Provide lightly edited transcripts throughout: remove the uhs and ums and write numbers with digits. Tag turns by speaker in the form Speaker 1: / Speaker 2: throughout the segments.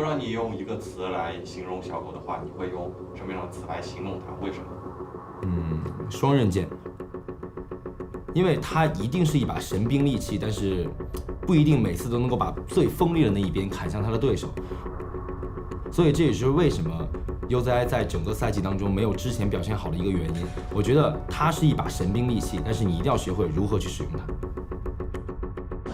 Speaker 1: 果让你用一个词来形容小狗的话，你会用什么样的词来形容它？为什么？
Speaker 2: 双刃剑。因为它一定是一把神兵利器，但是不一定每次都能够把最锋利的那一边砍向他的对手。所以这也是为什么 UZI 在整个赛季当中没有之前表现好的一个原因。我觉得它是一把神兵利器，但是你一定要学会如何去使用它。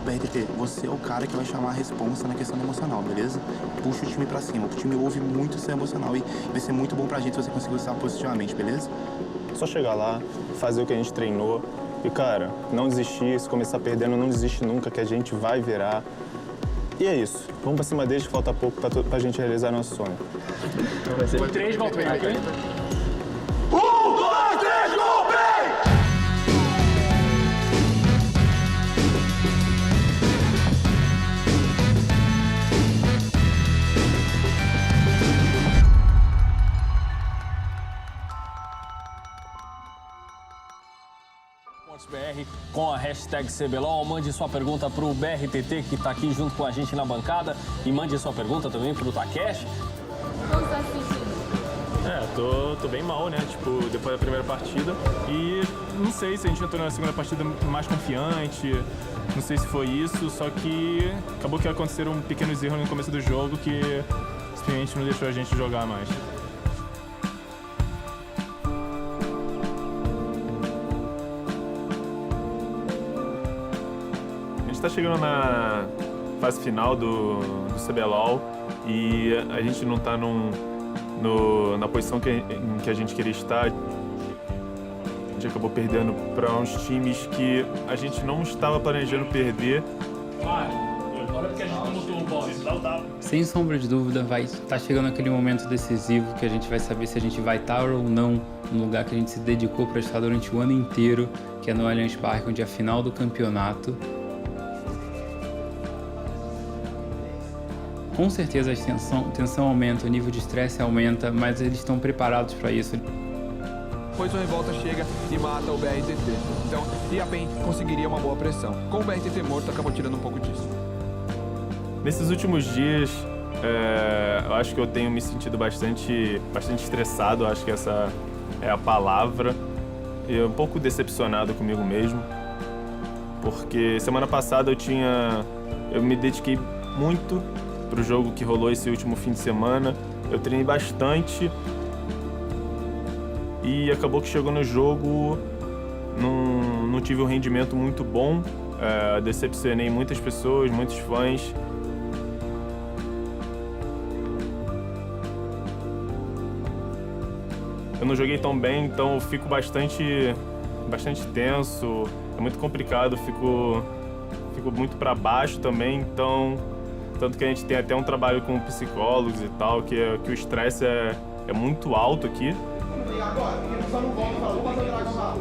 Speaker 3: BRTT, você é o cara que vai chamar a responsa na questão emocional, beleza? Puxa o time pra cima, o time ouve muito seu emocional e vai ser muito bom pra gente se você conseguir usar positivamente, beleza?
Speaker 4: Só chegar lá, fazer o que a gente treinou e, cara, não desistir, se começar perdendo, não desiste nunca, que a gente vai virar. E é isso, vamos pra cima deles que falta pouco pra gente realizar nosso sonho.
Speaker 5: Foi 3 golpes, ok?
Speaker 6: BR com a hashtag CBLOL. Mande sua pergunta pro BRTT, que tá aqui junto com a gente na bancada. E mande sua pergunta também pro Takeshi.
Speaker 7: Como você tá se sentindo?
Speaker 8: Tô bem mal, né? Tipo, depois da primeira partida. E não sei se a gente entrou na segunda partida mais confiante. Não sei se foi isso, só que acabou que aconteceram pequenos erros no começo do jogo que simplesmente não deixou a gente jogar mais. A gente tá chegando na fase final do CBLOL e a gente não tá na posição em que a gente queria estar. A gente acabou perdendo para uns times que a gente não estava planejando perder.
Speaker 6: Olha porque a gente não botou o boss.
Speaker 9: Sem sombra de dúvida, vai estar chegando aquele momento decisivo que a gente vai saber se a gente vai estar ou não no lugar que a gente se dedicou para estar durante o ano inteiro, que é no Allianz Parque, onde é a final do campeonato. Com certeza a tensão aumenta, o nível de estresse aumenta, mas eles estão preparados para isso.
Speaker 5: Depois o Revolta chega e mata o BRTT. Então, e a PEN conseguiria uma boa pressão. Com o BRTT morto, acabou tirando um pouco disso.
Speaker 8: Nesses últimos dias, eu acho que eu tenho me sentido bastante estressado, acho que essa é a palavra. E um pouco decepcionado comigo mesmo, porque semana passada eu me dediquei muito pro jogo que rolou esse último fim de semana. Eu treinei bastante e acabou que chegou no jogo, não tive um rendimento muito bom, decepcionei muitas pessoas, muitos fãs. Eu não joguei tão bem, então eu fico bastante tenso, é muito complicado, fico muito para baixo também, então tanto que a gente tem até um trabalho com psicólogos e tal, que o estresse é muito alto aqui.
Speaker 10: E agora? Porque só não volta e fala, vou fazer o dragão lá.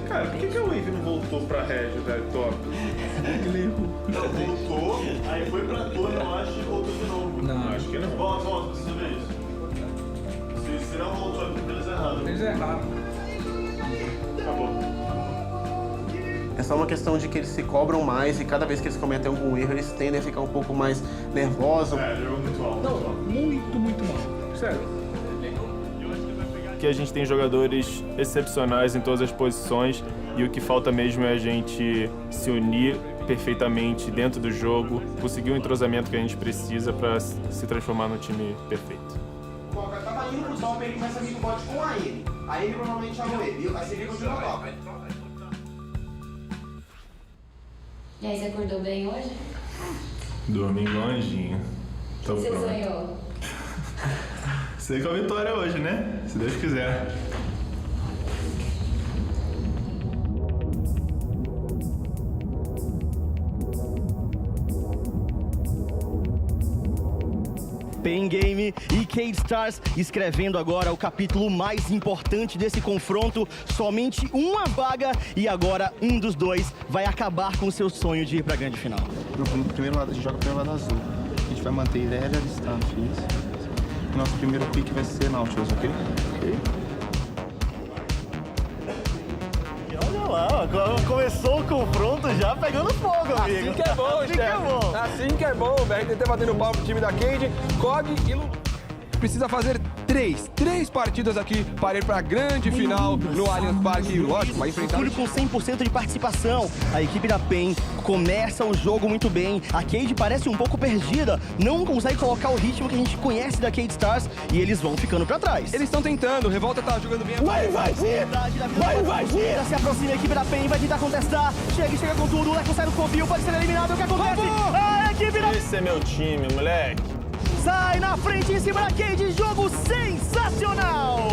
Speaker 8: Cara, por que a Wave não voltou pra Red, velho? Top.
Speaker 10: Não, voltou, aí foi pra torre, eu acho, e voltou de novo.
Speaker 8: Não, acho que não.
Speaker 10: Volta, precisa ver isso. Se não voltou, é porque eles erraram.
Speaker 5: Eles erraram.
Speaker 8: Acabou.
Speaker 3: É só uma questão de que eles se cobram mais e cada vez que eles cometem algum erro, eles tendem a ficar um pouco mais nervosos.
Speaker 8: Jogou muito alto.
Speaker 5: Não, muito mal. Sério.
Speaker 8: Que a gente tem jogadores excepcionais em todas as posições e o que falta mesmo é a gente se unir perfeitamente dentro do jogo, conseguir o entrosamento que a gente precisa para se transformar no time perfeito.
Speaker 10: O cara tava indo pro top, ele começa a vir no bot com a ele. Aí ele provavelmente chamou ele, aí você continua no top.
Speaker 7: E aí, você acordou bem hoje?
Speaker 8: Dormi igual anjinho.
Speaker 7: O que você sonhou?
Speaker 8: Sei com a vitória hoje, né? Se Deus quiser.
Speaker 11: Pain Game e Cade Stars escrevendo agora o capítulo mais importante desse confronto. Somente uma vaga e agora um dos dois vai acabar com o seu sonho de ir pra grande final.
Speaker 3: No primeiro lado, a gente joga pelo lado azul. A gente vai manter Irelia e Starfish. Nosso primeiro pick vai ser Nautilus, ok?
Speaker 8: Olha
Speaker 11: lá, ó, começou o confronto já pegando fogo, amigo.
Speaker 5: Assim que é bom,
Speaker 11: assim que é bom.
Speaker 5: Assim que é bom. O BRTT batendo palma pro time da Cade, Cog e Lulu. Precisa fazer três partidas aqui para ir para a grande final no Allianz Parque. Lógico, vai enfrentar...
Speaker 11: Tudo com 100% de participação. A equipe da PEN começa o jogo muito bem. A Cade parece um pouco perdida, não consegue colocar o ritmo que a gente conhece da Cade Stars e eles vão ficando pra trás.
Speaker 5: Eles estão tentando, o Revolta tá jogando bem.
Speaker 11: Vai vir! Se aproxima a equipe da PEN, vai tentar contestar. Chega com tudo, o Leco sai no covil, pode ser eliminado. O que acontece? A equipe da...
Speaker 8: Esse é meu time, moleque.
Speaker 11: Sai na frente em cima da Cade, jogo sensacional!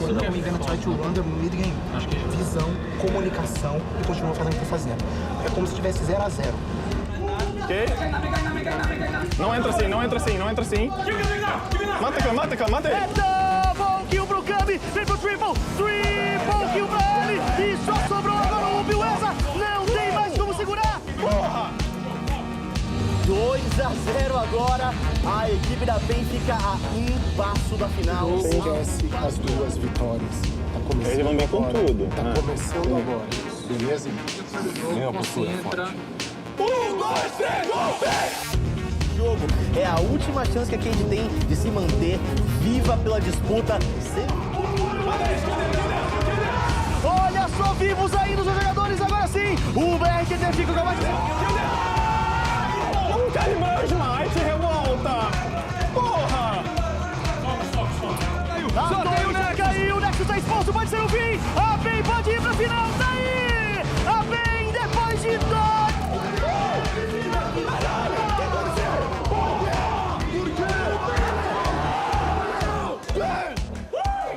Speaker 3: We're gonna try to run the mid game. Visão, comunicação e continua fazendo o que tá fazendo. É como se tivesse 0 a 0.
Speaker 8: Ok? Não entra assim. Mata ele.
Speaker 11: É double kill pro Kami, vem pro triple kill pra ele. E só sobrou agora o Biweza, não tem mais como segurar.
Speaker 8: Porra!
Speaker 11: 2 a 0 agora, a equipe da PEN fica a um passo da final.
Speaker 3: Merece as 2 vitórias. Tá começando.
Speaker 8: Eles vão vir com
Speaker 3: agora.
Speaker 8: tudo.
Speaker 3: Tá começando agora. Beleza?
Speaker 2: Mesma postura forte.
Speaker 8: 1, 2, 3, gol!
Speaker 11: Jogo é a última chance que a Cade tem de se manter viva pela disputa. Olha só, vivos ainda os jogadores, agora sim! O BRTT fica com a
Speaker 8: Calibrou demais, se revolta! Porra!
Speaker 11: o Nexus caiu, o Nexus tá exposto, pode ser o fim! A PEN pode ir pra final, tá aí! A PEN, depois de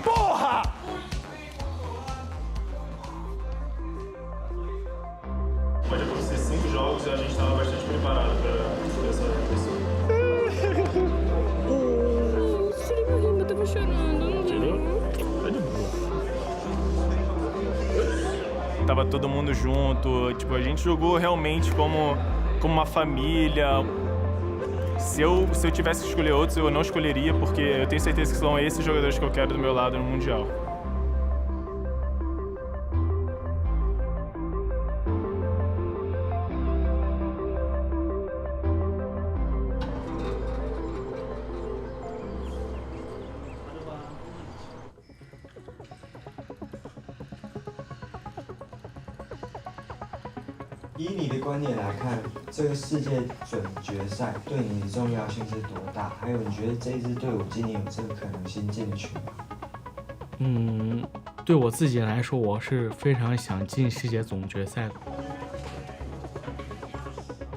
Speaker 8: Porra! Pode acontecer 5 jogos e a gente estava bastante preparado para essa pessoa.
Speaker 7: Tirei meu rim, eu tava chorando.
Speaker 8: Tirou? Tá de boa. Tava todo mundo junto, tipo, a gente jogou realmente como uma família. Se eu tivesse que escolher outros, eu não escolheria, porque eu tenho certeza que são esses jogadores que eu quero do meu lado no Mundial.
Speaker 12: 以你的观点来看，这个世界准决赛对你的重要性是多大？还有，你觉得这支队伍今年有这个可能性进去吗？
Speaker 13: 对我自己来说，我是非常想进世界总决赛的。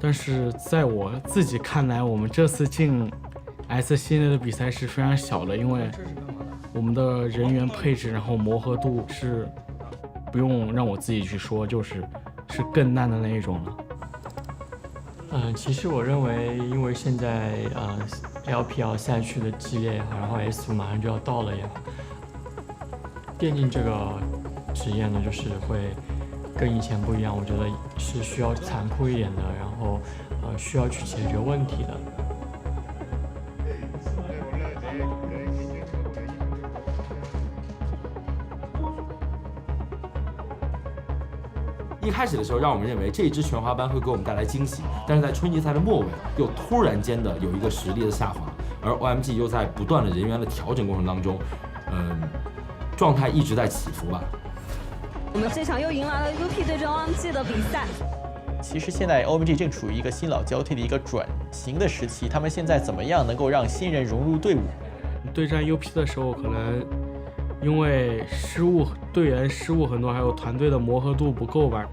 Speaker 13: 但是在我自己看来，我们这次进 S 系列的比赛是非常小的，因为我们的人员配置，然后磨合度是不用让我自己去说，是更烂的那一种了。
Speaker 14: 其实我认为，因为现在LPL 赛区的激烈也好，然后 S5马上就要到了也好，电竞这个职业呢，就是会跟以前不一样，我觉得是需要残酷一点的，然后需要去解决问题的。
Speaker 2: 一开始的时候，让我们认为这一支全华班会给我们带来惊喜，但是在春季赛的末尾，又突然间的有一个实力的下滑，而 OMG 又在不断的人员的调整过程当中，状态一直在起伏吧。
Speaker 15: 我们这场又迎来了 UP 对阵 OMG 的比赛。
Speaker 16: 其实现在 OMG 正处于一个新老交替的一个转型的时期，他们现在怎么样能够让新人融入队伍？
Speaker 13: 对战 UP 的时候，可能因为队员失误很多，还有团队的磨合度不够吧。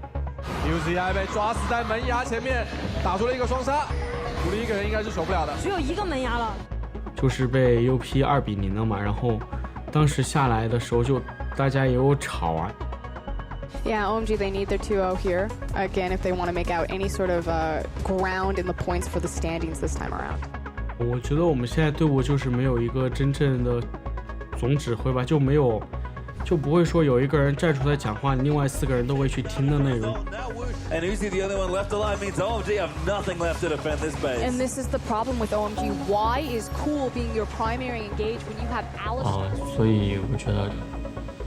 Speaker 5: UZI 被抓死在门牙前面，打出了一个双杀，处理一个人应该是守不了的。
Speaker 15: 只有一个门牙了。
Speaker 13: 就是被 UP 2-0了嘛，然后当时下来的时候就大家也有吵啊。
Speaker 17: Yeah, OMG, they need their 2-0 here, again, if they want to make out any sort of ground in the points for the standings this time around.
Speaker 13: 我觉得我们现在队伍就是没有一个真正的总指挥吧，就不会说有一个人站出来讲话，另外4个人都会去听的那种。
Speaker 18: And Uzi, the only one left alive, means OMG have nothing left to defend this base.
Speaker 17: And this is the problem with OMG. Why is Cool being your primary engage when you have Alistair?
Speaker 14: 所以我觉得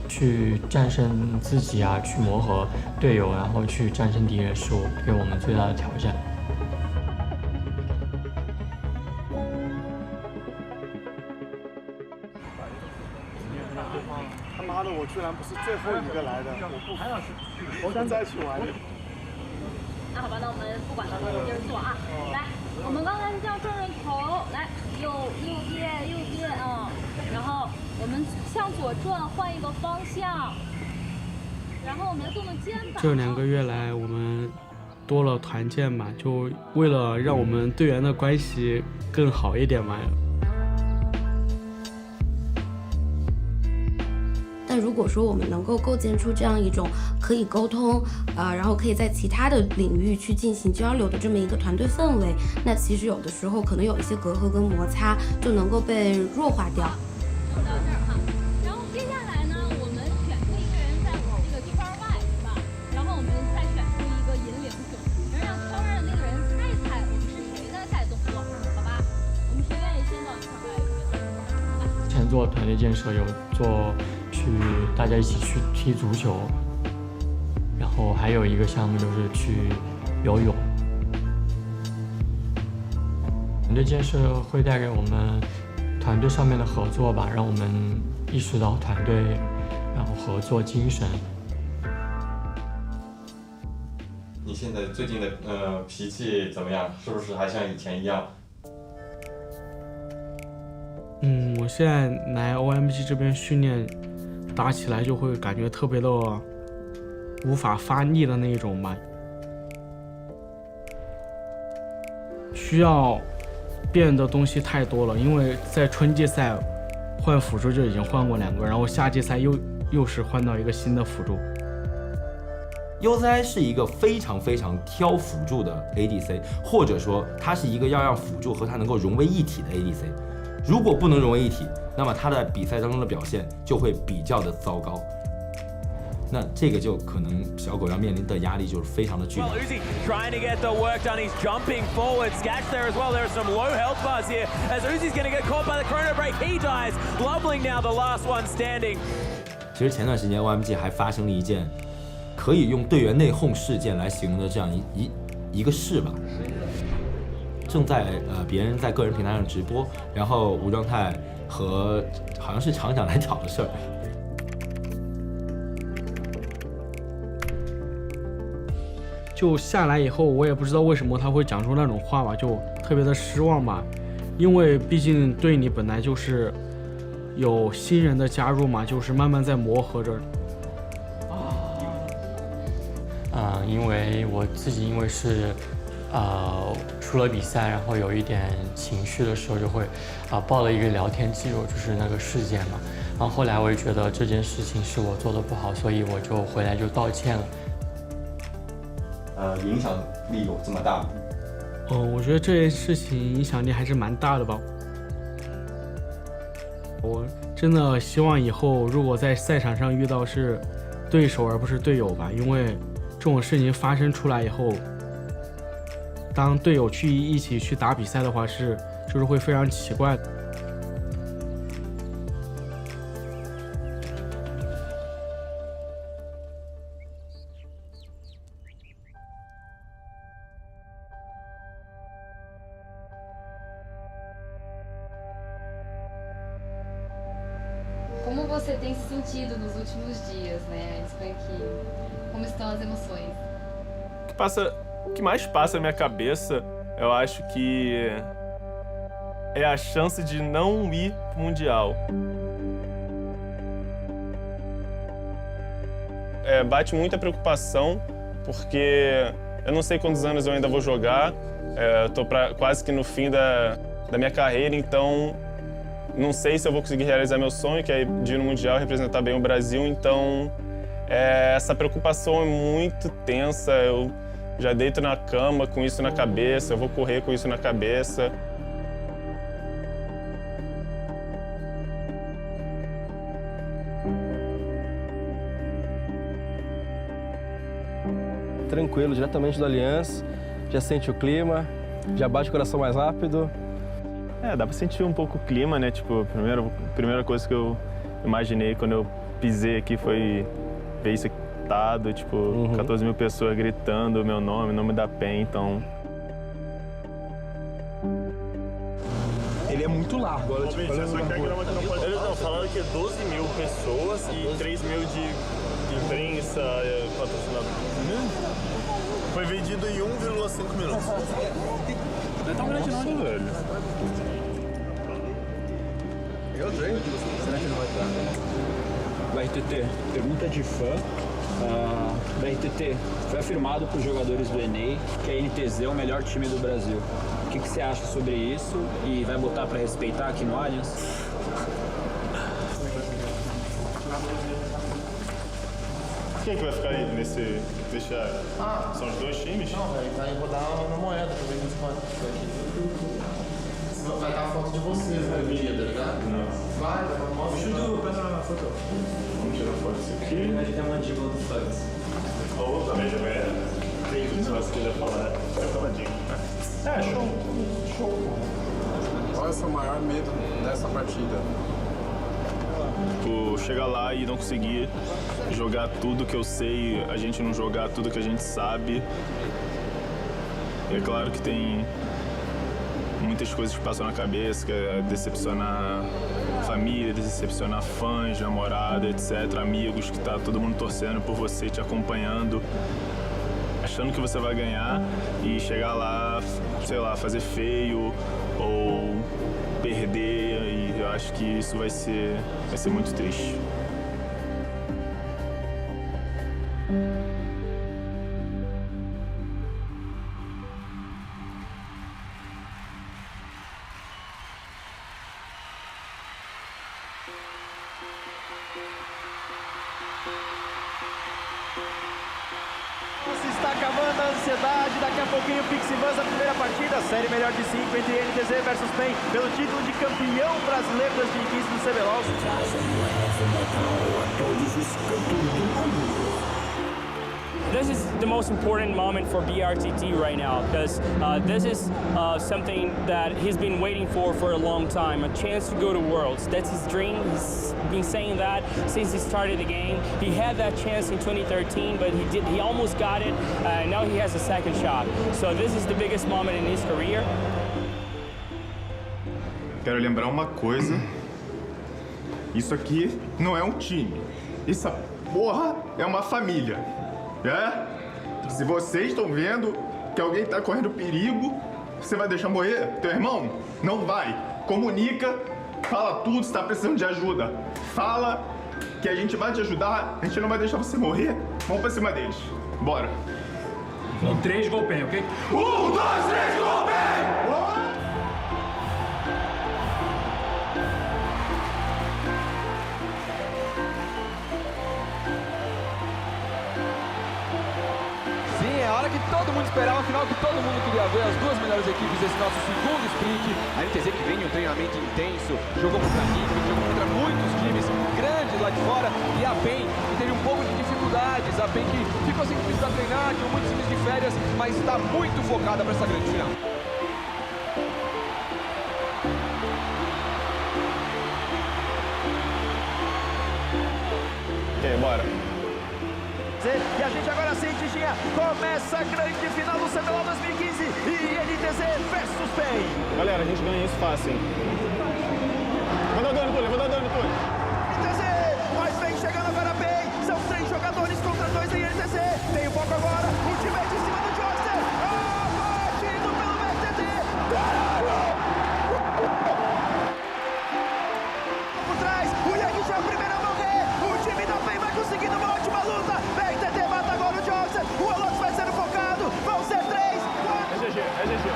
Speaker 14: 去战胜自己啊，去磨合队友，然后去战胜敌人，是我给我们最大的挑战。
Speaker 19: 他妈的，我居然不是最后一个来的，我想再去玩。
Speaker 15: 那好吧，那我们不管了，我们接着做啊。来，我们刚才是这样转着头，来右边啊，然后我们向左转，换一个方向，然后我们动动肩膀。
Speaker 13: 这2个月来，我们多了团建嘛，就为了让我们队员的关系更好一点嘛。
Speaker 20: 但如果说我们能够构建出这样一种可以沟通，然后可以在其他的领域去进行交流的这么一个团队氛围，那其实有的时候可能有一些隔阂跟摩擦就能够被弱化掉。
Speaker 15: 到这儿哈，然后接下来呢，我们选出一个人在我们这个圈外，是吧？然后我们再选出一个引领者，让圈外的那个人猜一猜我们是谁在带动作，好吧？我们谁愿意先到圈外？
Speaker 14: 之前做团队建设有做。去大家一起去踢足球，然后还有一个项目就是去游泳。团队建设会带给我们团队上面的合作吧，让我们意识到团队，然后合作精神。
Speaker 1: 你现在最近的脾气怎么样？是不是还像以前一样？
Speaker 13: 我现在来 OMG 这边训练。打起来就会感觉特别的无法发力的那一种吧，需要变的东西太多了。因为在春季赛换辅助就已经换过2个，然后夏季赛又是换到一个新的辅助。
Speaker 2: UZI 是一个非常挑辅助的 ADC， 或者说他是一个要让辅助和他能够融为一体的 ADC。如果不能融为一体，那么他在比赛当中的表现就会比较的糟糕。那这个就可能小狗要面临的压力就是非常的巨大。
Speaker 18: Uzi trying to get the work done. He's jumping forward. Sketch there as well. There are some low health bars here as Uzi's going to get caught by the chrono break. He dies. Loveling now the last one standing.
Speaker 2: 其实前段时间 OMG 还发生了一件可以用队员内讧事件来形容的这样一个事吧。正在别人在个人平台上直播，然后吴状态和好像是厂长来挑的事儿。
Speaker 13: 就下来以后，我也不知道为什么他会讲出那种话吧，就特别的失望吧。因为毕竟队里本来就是有新人的加入嘛，就是慢慢在磨合着。
Speaker 14: 因为我自己因为是出了比赛，然后有一点情绪的时候，就会报了一个聊天记录，就是那个事件嘛。然后后来我也觉得这件事情是我做的不好，所以我就回来就道歉了。
Speaker 1: 影响力有这么大吗？
Speaker 13: 我觉得这件事情影响力还是蛮大的吧。我真的希望以后如果在赛场上遇到是对手而不是队友吧，因为这种事情发生出来以后，当队友一起去打比赛的话，就是会非常奇怪。
Speaker 17: Como você tem se sentido nos últimos dias, né? Como estão as emoções?
Speaker 8: O que mais passa na minha cabeça, eu acho que é a chance de não ir pro Mundial. Bate muita preocupação, porque eu não sei quantos anos eu ainda vou jogar, eu tô quase que no fim da minha carreira, então não sei se eu vou conseguir realizar meu sonho, que é de ir no Mundial e representar bem o Brasil, então essa preocupação é muito tensa, eu já deito na cama com isso na cabeça, eu vou correr com isso na cabeça.
Speaker 21: Tranquilo, diretamente do Allianz, já sente o clima, já bate o coração mais rápido.
Speaker 8: Dá pra sentir um pouco o clima, né? Tipo, a primeira coisa que eu imaginei quando eu pisei aqui foi ver isso dado, tipo, 14 mil pessoas gritando o meu nome da PEN, então...
Speaker 5: Ele é muito largo. Olha,
Speaker 8: tipo, eles não falaram que é 12 mil pessoas e 3 mil de imprensa, patrocinador. Foi vendido em 1,5 minutos.
Speaker 5: Não é tão grande não,
Speaker 8: velho.
Speaker 5: Eu sei. Será que não vai dar?
Speaker 4: Vai, RTT, pergunta de fã. RTT, foi afirmado por jogadores do Enem que a NTZ é o melhor time do Brasil. O que você acha sobre isso e vai botar pra respeitar aqui no Allianz?
Speaker 8: Quem que vai ficar aí nesse vestiário? São os dois times?
Speaker 10: Não, velho, vai rodar na moeda pra ver quem pode. Vai estar a foto de vocês no dia, tá ligado?
Speaker 8: Não.
Speaker 10: Vai, mostra. Deixa eu pegar na foto.
Speaker 8: Vamos tirar foto disso aqui.
Speaker 10: A gente tem a mandíbula do Thugs.
Speaker 8: Ou também, tem isso que você quiser falar. É uma dica. É, show.
Speaker 5: Qual é o seu maior medo dessa partida?
Speaker 8: Tipo, chegar lá e não conseguir jogar tudo que eu sei, a gente não jogar tudo que a gente sabe. E é claro que tem muitas coisas que passam na cabeça, que é decepcionar família, decepcionar fãs, namorada, etc, amigos, que tá todo mundo torcendo por você, te acompanhando, achando que você vai ganhar e chegar lá, sei lá, fazer feio ou perder, e eu acho que isso vai ser muito triste.
Speaker 16: Se está acabando a ansiedade, daqui a pouquinho o Pixibus, a primeira partida, série melhor de 5 entre NTZ versus PEN, pelo título de campeão brasileiro 2015 do CBLOL.
Speaker 22: This is the most important moment for BRTT right now because this is something that he's been waiting for a long time, a chance to go to Worlds. That's his dream. He's been saying that since he started the game. He had that chance in 2013, but he almost got it. Now he has a second shot. So this is the biggest moment in his career.
Speaker 23: Quero lembrar uma coisa. Isso aqui não é um time. Essa porra é uma família. É? Se vocês estão vendo que alguém tá correndo perigo, você vai deixar morrer? Teu irmão? Não vai. Comunica, fala tudo, se tá precisando de ajuda. Fala que a gente vai te ajudar, a gente não vai deixar você morrer. Vamos pra cima deles. Bora.
Speaker 4: Com 3 gol PEN, ok?
Speaker 23: 1, 2, 3, gol PEN!
Speaker 5: É a hora que todo mundo esperava, afinal que todo mundo queria ver as duas melhores equipes desse nosso segundo split. A NTZ que vem em um treinamento intenso, jogou contra a Liquid, jogou contra muitos times grandes lá de fora, e a PEN que teve um pouco de dificuldades, a PEN que ficou sem times para treinar, tinha muitos times de férias, mas está muito focada para essa grande final.
Speaker 8: Ok, bora.
Speaker 16: E a gente agora sente, Ginha, começa a grande final do CBLOL 2015 e NTZ versus PEN.
Speaker 8: Galera, a gente ganha isso fácil, hein? Vou dar dano, Túlio,
Speaker 16: NTZ, mais PEN chegando agora, PEN. São 3 jogadores contra 2 em NTZ. Tem o foco agora, ultimate em cima do Joyster. Batido pelo VTT. Por trás, o Yang já é o primeiro a morrer. O time da PEN vai conseguindo uma ótima luta. VTT mata agora o Joyster. O Olox vai sendo focado. Vão ser 3, 4.
Speaker 8: É GG, é GG.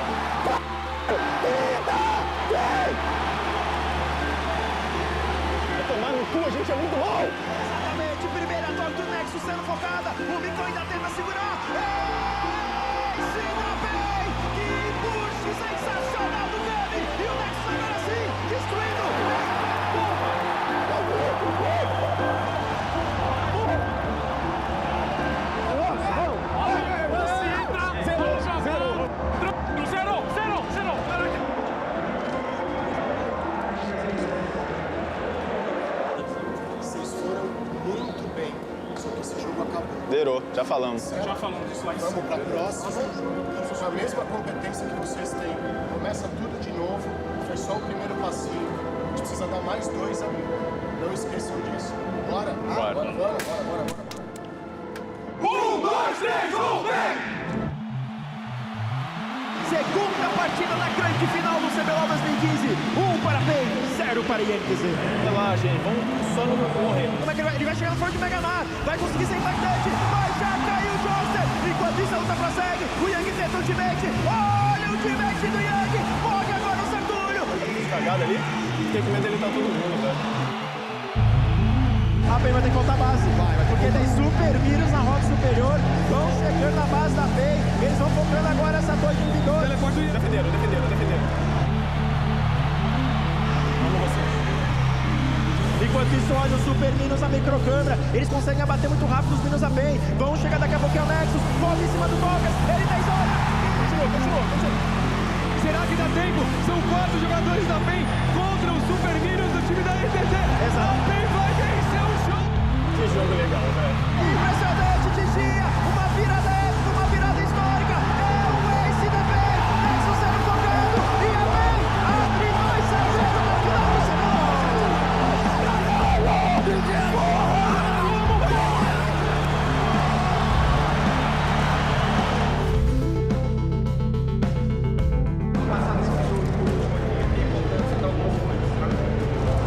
Speaker 8: Zerou, já falamos.
Speaker 19: Já falamos disso lá em cima.
Speaker 3: Vamos para a próxima. Com a mesma competência que vocês têm. Começa tudo de novo. Foi só o primeiro passinho. A gente precisa dar mais 2 a 1. Não esqueçam disso. Bora?
Speaker 8: Bora.
Speaker 3: Bora.
Speaker 16: 1, 2, 3, 1, vem! Segunda partida da grande final do CBLOL 2015. 1 para PEN, 0 para INTZ.
Speaker 4: Relaxa, vamos só não morrer.
Speaker 16: Como é que ele vai chegar no forte de Meganar? Vai conseguir ser impactante, mas já caiu o Johnson. Enquanto isso a luta prossegue, o Yang tenta o ultimate. Olha o ultimate do Yang. Morre agora o Sartúrio.
Speaker 8: Cagada ali? Tem que medo ele tá todo mundo, velho.
Speaker 16: A PEN vai ter que voltar a base. Porque tem super vírus na rota superior. Vão chegando na base da PEN. Eles vão focando agora essa torre de vigor.
Speaker 8: Defenderam. Vamos vocês.
Speaker 16: Enquanto isso, olha os super minions na microcâmera. Eles conseguem abater muito rápido os minions da PEN. Vão chegar daqui a pouquinho o Nexus. Volta em cima do Douglas. Ele tem zona. Continua.
Speaker 5: Será que dá tempo? São 4 jogadores da PEN contra os super minions do time da NTZ.
Speaker 16: Exato.
Speaker 5: A PEN vai vencer o jogo.
Speaker 8: Que jogo legal, velho.
Speaker 16: Impressionante, Tigia. Uma virada épica, uma virada histórica. É o ace da PEN. Nexus sendo focado. E a PEN abre 2-0 na final do CBLOL.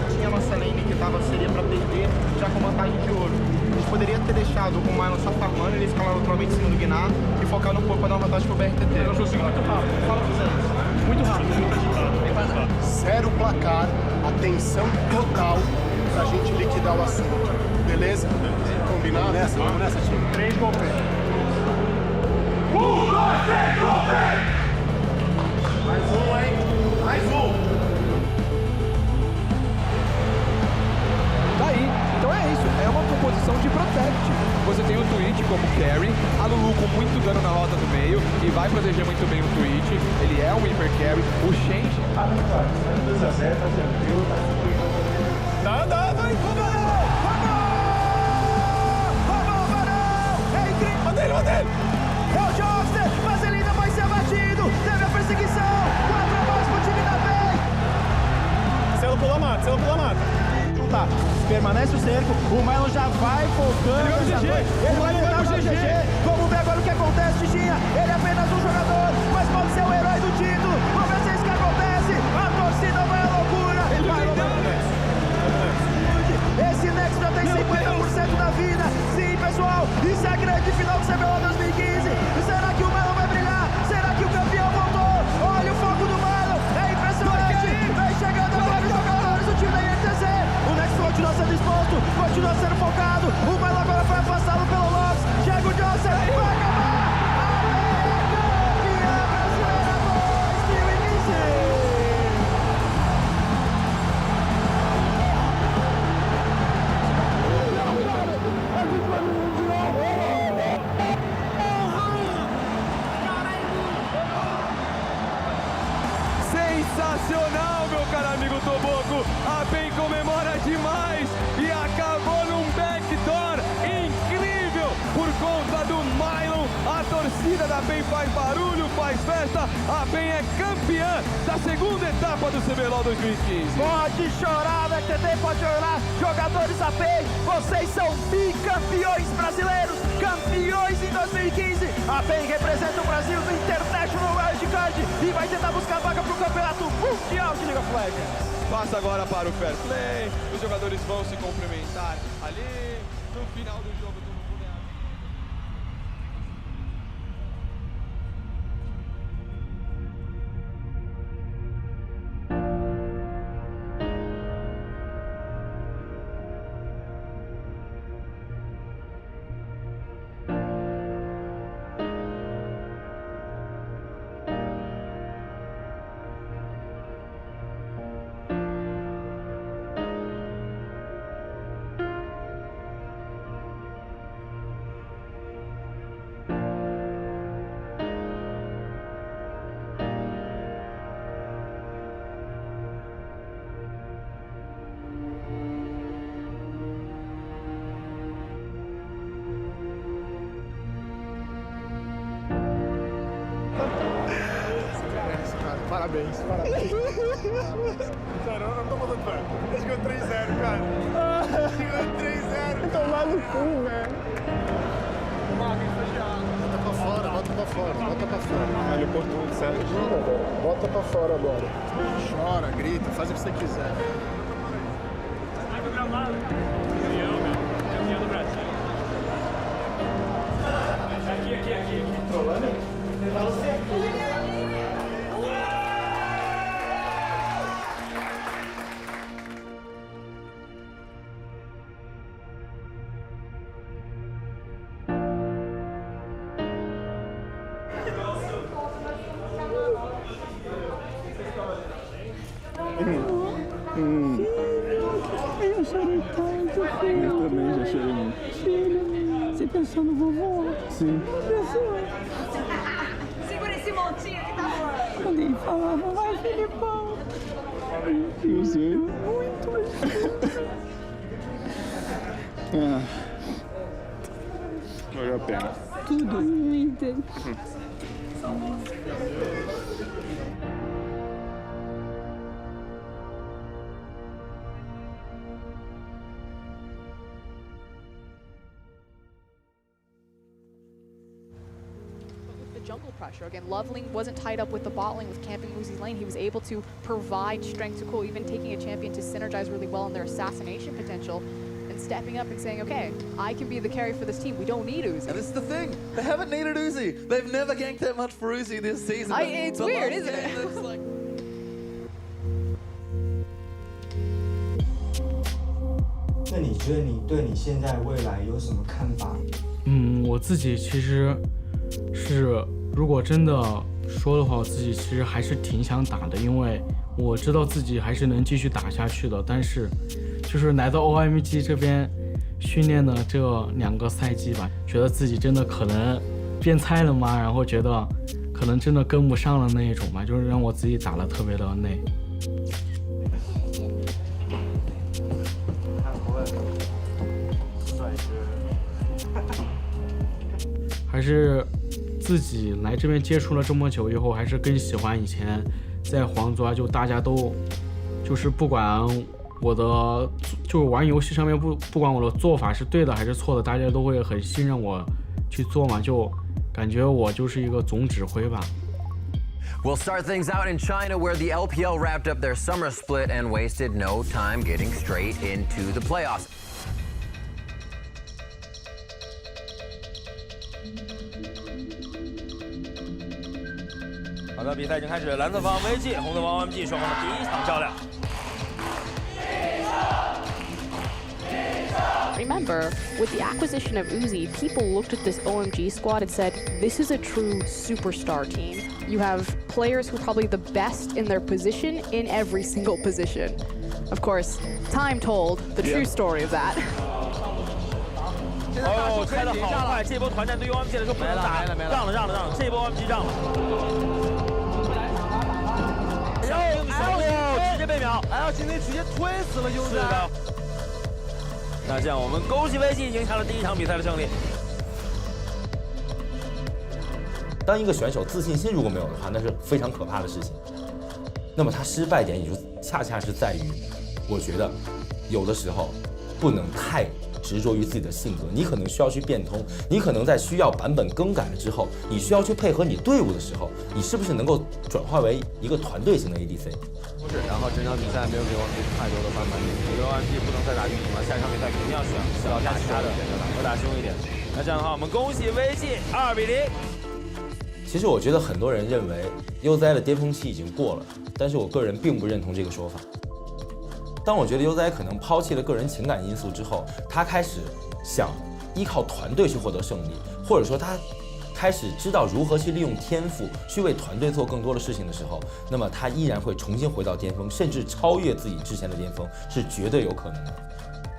Speaker 10: Tinha nossa lane que seria pra perder, já com vantagem de ouro. A gente poderia ter deixado o Mylon só farmando, ele escalar naturalmente em cima do Gnar e focar um pouco pra dar uma vantagem pro BRTT.
Speaker 19: Eu acho assim muito rápido.
Speaker 10: Fala pra vocês. Muito rápido.
Speaker 3: 0 placar, atenção total pra gente liquidar o assunto. Beleza? Combinado?
Speaker 19: Vamos nessa, time.
Speaker 3: 3 golpes.
Speaker 16: 1, 2, 3, golpe!
Speaker 10: Mais um, hein? Mais um!
Speaker 5: Tá aí. Então é isso. É uma composição de Protect. Você tem o Twitch como carry, a Lulu com muito dano na rota do meio e vai proteger muito bem o Twitch. Ele é um hyper carry. O Shen...
Speaker 19: 2-0, tá tranquilo, tá tranquilo.
Speaker 8: Dá, vai.
Speaker 16: É incrível!
Speaker 8: Manda ele!
Speaker 16: É o Johnson, mas ele ainda vai ser abatido. Teve a perseguição. 4 a mais pro time da PEN.
Speaker 8: Selo pula mata.
Speaker 16: Tá, permanece o cerco. O Mylon já vai focando. Ele vai tentar o GG. Vamos ver agora o que acontece, Tichinha. Ele é apenas um jogador, mas pode ser o herói do título. Vamos ver se é isso que acontece. A torcida vai à loucura. Esse Nexus já tem 50% da vida. Sim, pessoal, isso é a grande final do CBLOL 2015. Será que o Mylon vai brilhar? Será que o campeão voltou? Olha o foco do Mylon. É impressionante. Vem chegando agora os jogadores do time da INTZ. O Nexus continua sendo exposto, continua sendo focado. O Mylon agora foi afastado pelo Lopes. Chega o Johnson, vai acabar. A campeã brasileira 2015.
Speaker 5: Sensacional, meu caro amigo Toboco. A PEN comemora demais e acabou num backdoor incrível por conta do Mylon. A torcida da PEN faz barulho, faz festa. A PEN é campeã da segunda etapa do CBLOL 2015.
Speaker 16: Pode chorar, BRTT, pode chorar. Jogadores da PEN, vocês são bicampeões brasileiros, campeões em 2015. A PEN representa o Brasil no International Wildcard e vai tentar buscar vaga para o Campeonato Mundial de League of Legends.
Speaker 5: Passa agora para o Fair Play. Os jogadores vão se cumprimentar ali no final do jogo.
Speaker 3: Parabéns, parabéns. Sério, eu não tô botando fé. Eles ganham 3-0, cara. Eles ganham 3-0. Tomar no cu, velho. Bota pra fora, bota pra fora, bota pra fora.
Speaker 23: Olha o português, sério.
Speaker 3: Bota pra fora agora. Chora, grita, faz o que você quiser.
Speaker 22: Sai do gramado. Campeão do Brasil. Aqui. Trolando?
Speaker 16: Eu chorei tanto, filho.
Speaker 4: Eu também já chorei muito.
Speaker 16: Filho, você pensou no vovô?
Speaker 4: Sim.
Speaker 16: Pensou?
Speaker 15: Segura esse montinho que tá rolando.
Speaker 16: Quando ele falava, vai, Filipão.
Speaker 4: Eu sei.
Speaker 16: Muito.
Speaker 23: Valeu a pena.
Speaker 16: Tudo, muito.
Speaker 17: Jungle pressure. Again, Loveling wasn't tied up with the bot lane with camping Uzi's lane. He was able to provide strength to Cole, even taking a champion to synergize really well in their assassination potential and stepping up and saying, okay, I can be the carry for this team. We don't need Uzi.
Speaker 6: And this is the thing. They haven't needed Uzi. They've never ganked that much for Uzi this season.
Speaker 17: It's weird, isn't it?
Speaker 6: Like...
Speaker 12: 那你觉得你对你现在未来有什么看法？
Speaker 13: 我自己其实是，如果真的说的话，我自己其实还是挺想打的，因为我知道自己还是能继续打下去的。但是，就是来到 OMG 这边训练的这2个赛季吧，觉得自己真的可能变菜了吗？然后觉得可能真的跟不上了那一种吧，就是让我自己打得特别的累。还是自己来这边接触了这么久以后，还是更喜欢以前在皇族啊，就大家都就是不管我的就玩游戏上面不管我的做法是对的还是错的，大家都会很信任我去做嘛，就感觉我就是一个总指挥吧。
Speaker 9: We'll start things out in China, where the LPL wrapped up their summer split and wasted no time getting straight into the playoffs.
Speaker 18: 好的，比赛已经开始，蓝色方 VG， 红色方 OMG 双方的第一场较量。
Speaker 17: Remember, with the acquisition of Uzi, people looked at this OMG squad and said, this is a true superstar team. You have players who are probably the best in their position in every single position. Of course, time told the true story of that.
Speaker 18: 哦，开得好快！这波团战对于 OMG 来说不能打，让了，这波 OMG 让了。直接被秒
Speaker 6: ！L 今天直接推死了 UZ。是的。
Speaker 18: 那这样，我们恭喜 VG 赢下了第一场比赛的胜利。
Speaker 2: 当一个选手自信心如果没有的话，那是非常可怕的事情。那么他失败点也就恰恰是在于，我觉得有的时候不能太执着于自己的性格，你可能需要去变通，你可能在需要版本更改了之后，你需要去配合你队伍的时候，你是不是能够转化为一个团队型的 ADC？
Speaker 5: 不是，然后整场比赛没有给我们太多的慢慢点，因为 OMG 不能再打运营了，下一场比赛肯定要选要打其他的，要打凶一点。那这样的话，我们恭喜 VG 2比0。
Speaker 2: 其实我觉得很多人认为 UZ 的巅峰期已经过了，但是我个人并不认同这个说法。当我觉得 UZ 可能抛弃了个人情感因素之后，他开始想依靠团队去获得胜利，或者说他开始知道如何去利用天赋去为团队做更多的事情的时候，那么他依然会重新回到巅峰，甚至超越自己之前的巅峰，是绝对有可能的。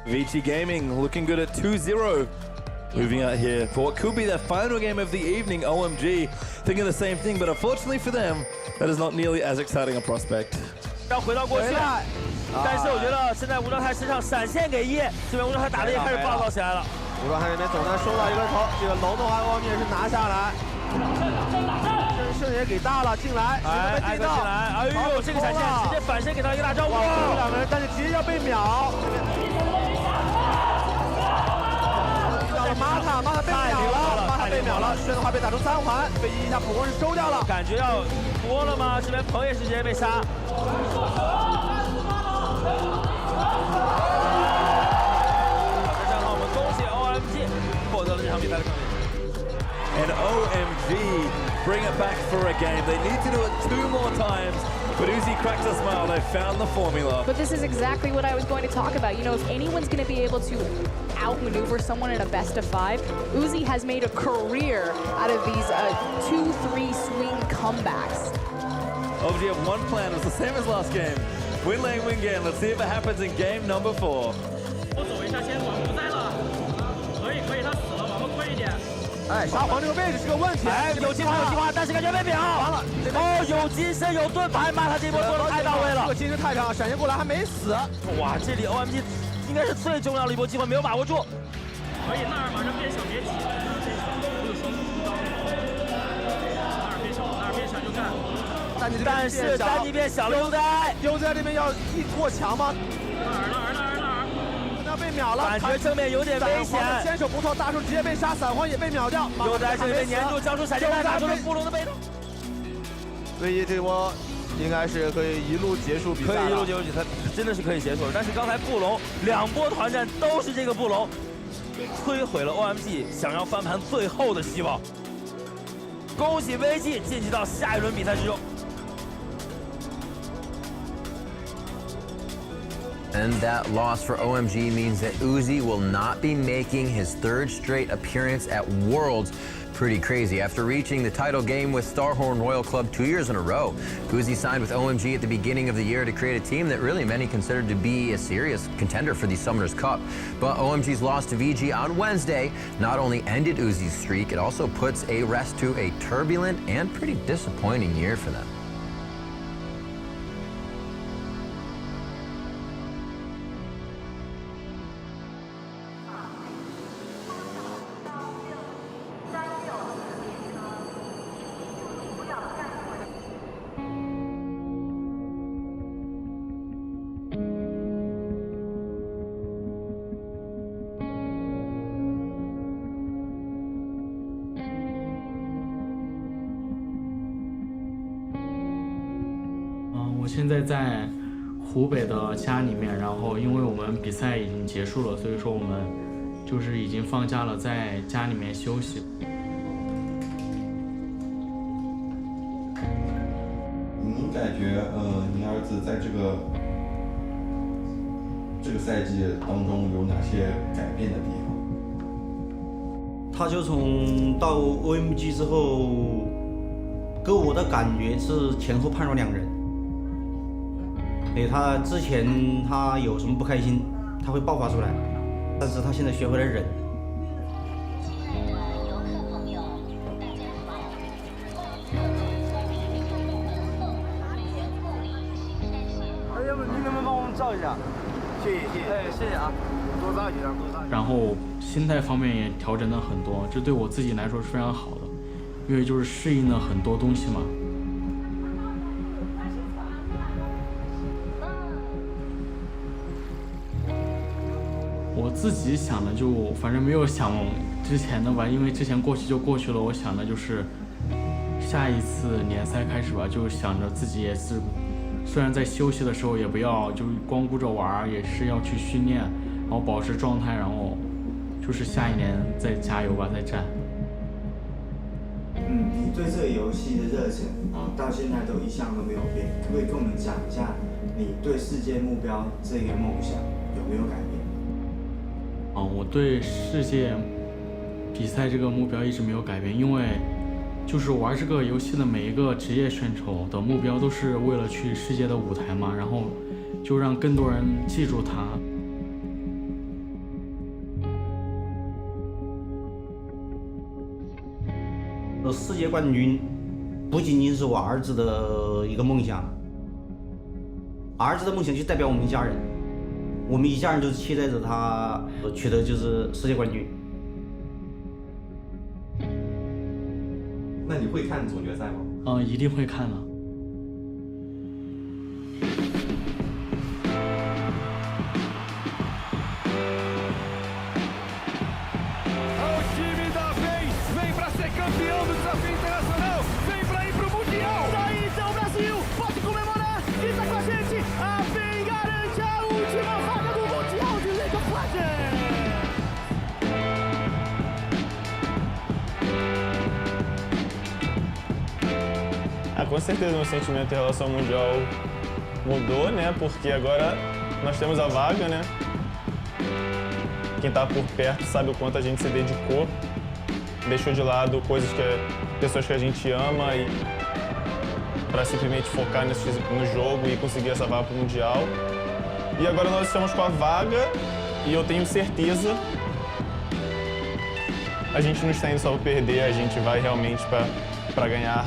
Speaker 6: VG Gaming looking good at 2-0. Moving out here for what could be their final game of the evening. OMG thinking the same thing, but unfortunately for them, that is not nearly as exciting a prospect.
Speaker 18: 要回到过去，但是我觉得现在吴兆泰身上闪现给叶，这边吴兆泰打的也开始暴躁起来了。
Speaker 5: 吴兆泰那边总算收到一个头，这个龙的话 OMG 也是拿下来。
Speaker 16: 身也给大了，进来，
Speaker 18: 哎，艾克进来，哎呦，这个闪现直接反身给他一个大招，哇！
Speaker 16: 两个人，但是直接要被秒。到了玛塔被秒了，玛塔被秒了，轩的话被打成3环，飞机一下普攻是收掉了，
Speaker 18: 感觉要脱了吗？这边鹏也是直接被杀。这场我们恭喜 OMG 获得了这场比赛的胜利。
Speaker 6: And OMG bring it back for a game. They need to do it 2 more times. But Uzi cracked a smile. They found the formula.
Speaker 17: But this is exactly what I was going to talk about. You know, if anyone's going to be able to outmaneuver someone in a best-of-5, Uzi has made a career out of these 2-3 swing comebacks.
Speaker 6: OMG have one plan. It's the same as last game. Win lane, win game. Let's see if it happens in game number 4.
Speaker 22: 我走一下先，王不在了，可以，他死了，王们快一点。
Speaker 16: 哎，沙皇这个位置是个问题。
Speaker 18: 哎，有计划，但是感觉被秒。
Speaker 16: 完了，
Speaker 18: 哦，有金身，有盾牌，妈，他这波做的太到位了。
Speaker 16: 这个金身太长，闪现过来还没死。
Speaker 18: 哇，这里 OMG 应该是最重要的一波机会，没有把握住。
Speaker 22: 可以，纳尔马上变小别急，纳尔变小就干。
Speaker 18: 但是丹尼变小了，
Speaker 16: 悠哉这边要一过墙吗？
Speaker 22: 纳尔，
Speaker 16: 要被秒了，
Speaker 18: 感觉正面有点危险。
Speaker 16: 先手不错，大树直接被杀，散荒也被秒掉。
Speaker 18: 悠哉这里被粘住，交出闪电弹，打出了布隆的被动。
Speaker 16: 所以这波应该是可以一路结束比赛，
Speaker 18: 可以一路结束比赛，真的是可以结束了。但是刚才布隆2波团战都是这个布隆，摧毁了 OMG 想要翻盘最后的希望。恭喜 VG 晋级到下一轮比赛之中。
Speaker 9: And that loss for OMG means that Uzi will not be making his 3rd straight appearance at Worlds. Pretty crazy. After reaching the title game with Starhorn Royal Club 2 years in a row, Uzi signed with OMG at the beginning of the year to create a team that really many considered to be a serious contender for the Summoners Cup. But OMG's loss to VG on Wednesday not only ended Uzi's streak, it also puts a rest to a turbulent and pretty disappointing year for them.
Speaker 13: 我现在在湖北的家里面，然后因为我们比赛已经结束了，所以说我们就是已经放假了，在家里面休息。
Speaker 1: 您感觉您儿子在这个赛季当中有哪些改变的地方？
Speaker 7: 他就从到 OMG 之后，给我的感觉是前后判若两人。他之前他有什么不开心，他会爆发出来，但是他现在学会了忍。
Speaker 16: 要不你能不能帮我们照一下？谢谢。哎，谢谢啊，多照几张，多照几张。
Speaker 13: 然后心态方面也调整了很多，这对我自己来说是非常好的，因为就是适应了很多东西嘛。我自己想的就反正没有想之前的吧，因为之前过去就过去了。我想的就是下一次联赛开始吧，就想着自己也是，虽然在休息的时候也不要就光顾着玩，也是要去训练，然后保持状态，然后就是下一年再加油吧，再战。
Speaker 12: 你对这个游戏的热忱到现在都一向都没有变，可不可以跟我们讲一下你对世界目标这个梦想有没有改变？
Speaker 13: 我对世界比赛这个目标一直没有改变，因为就是玩这个游戏的每一个职业选手的目标都是为了去世界的舞台嘛，然后就让更多人记住他。
Speaker 12: 世界冠军不仅仅是我儿子的一个梦想，儿子的梦想就代表我们一家人，我们一家人都是期待着他取得就是世界冠军。
Speaker 1: 那你会看总决赛吗？
Speaker 13: 一定会看的。
Speaker 16: O time da vez vem pra ser campeão do desafio internacional, vem pra ir pro Mundial. Daí então o Brasil pode comemorar e tá com a gente. A PEN garante a última vaga do Mundial de League of Legends.
Speaker 8: Com certeza meu sentimento em relação ao Mundial mudou, né? Porque agora nós temos a vaga, né? Quem tá por perto sabe o quanto a gente se dedicou, deixou de lado pessoas que a gente ama e para simplesmente focar no jogo e conseguir essa vaga pro Mundial. E agora nós estamos com a vaga e eu tenho certeza a gente não está indo só para perder, a gente vai realmente para ganhar